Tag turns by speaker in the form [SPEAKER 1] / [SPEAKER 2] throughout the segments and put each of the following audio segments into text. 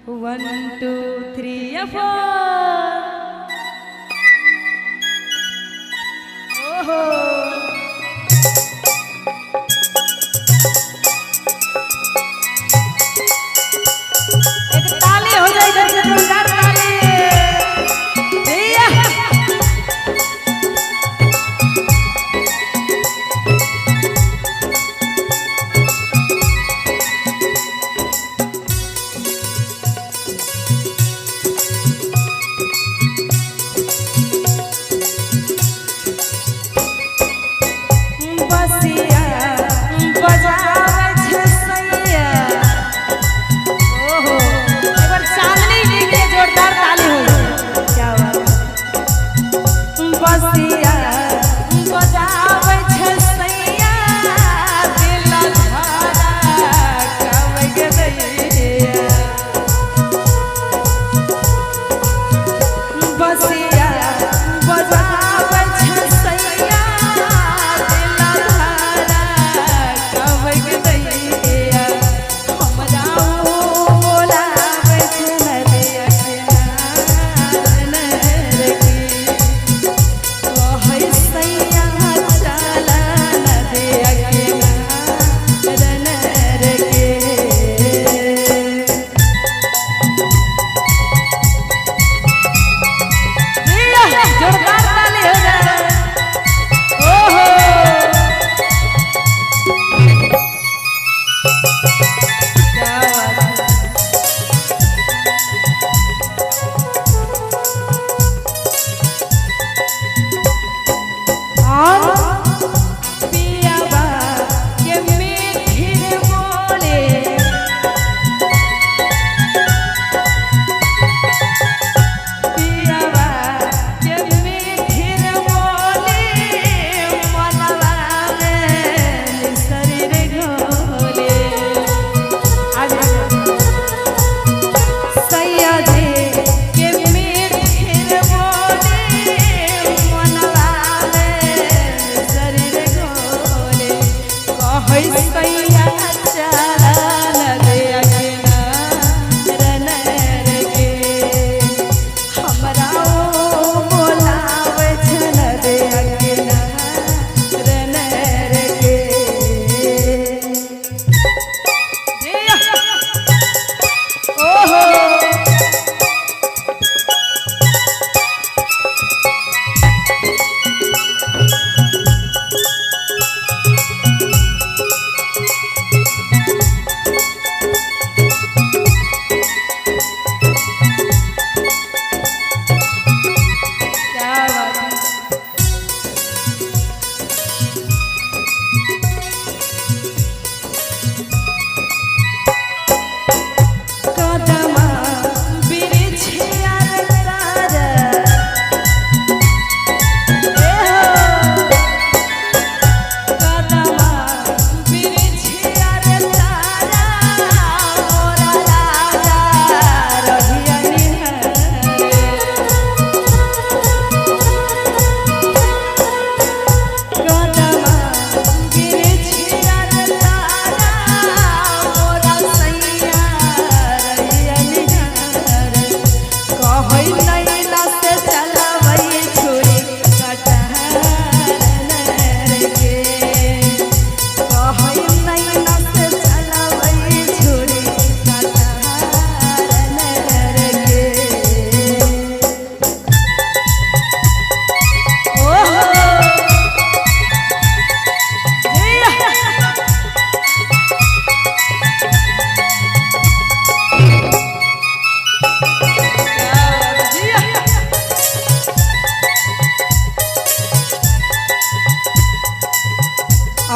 [SPEAKER 1] 1 2 3 4 ओहो एक ताली हो जाए इधर से जोरदार ताली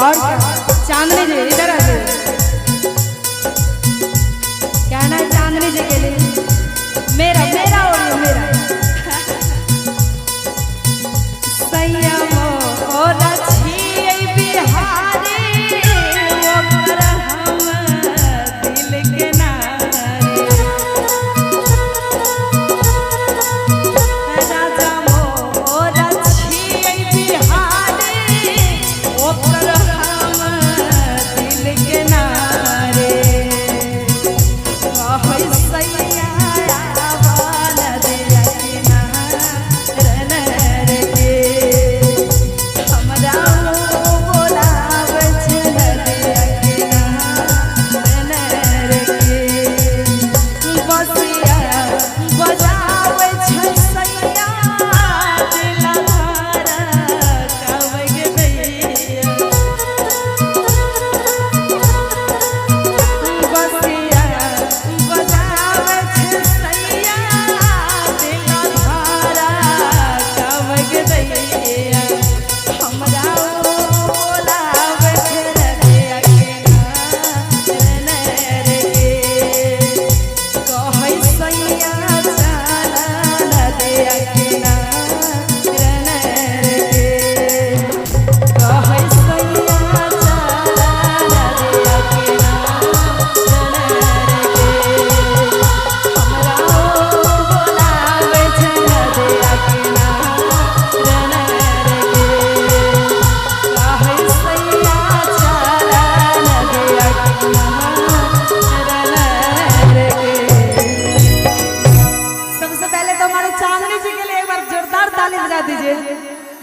[SPEAKER 1] और चांदनी जी इधर आ जाइए। कहना है चांदनी जी के लिए मेरा मेरा और मेरा संयम और अच्छी बिहारी वो कर हम दिल के नारे राजा मोर अच्छी बिहारी वो कर हम दिल के नारे कह सैया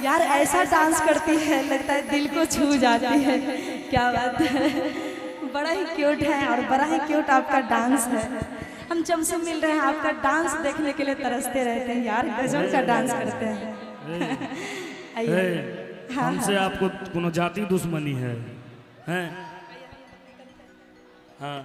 [SPEAKER 1] यार ऐसा डांस करती है लगता है दिल को छू जाती है। क्या बात है, बड़ा ही क्यूट है और बड़ा ही क्यूट आपका डांस है। हम जब से मिल रहे हैं आपका डांस देखने के लिए तरसते रहते हैं यार, गजब का डांस करते हैं। आइए
[SPEAKER 2] हमसे आपको कोनो जाति दुश्मनी है हैं? हाँ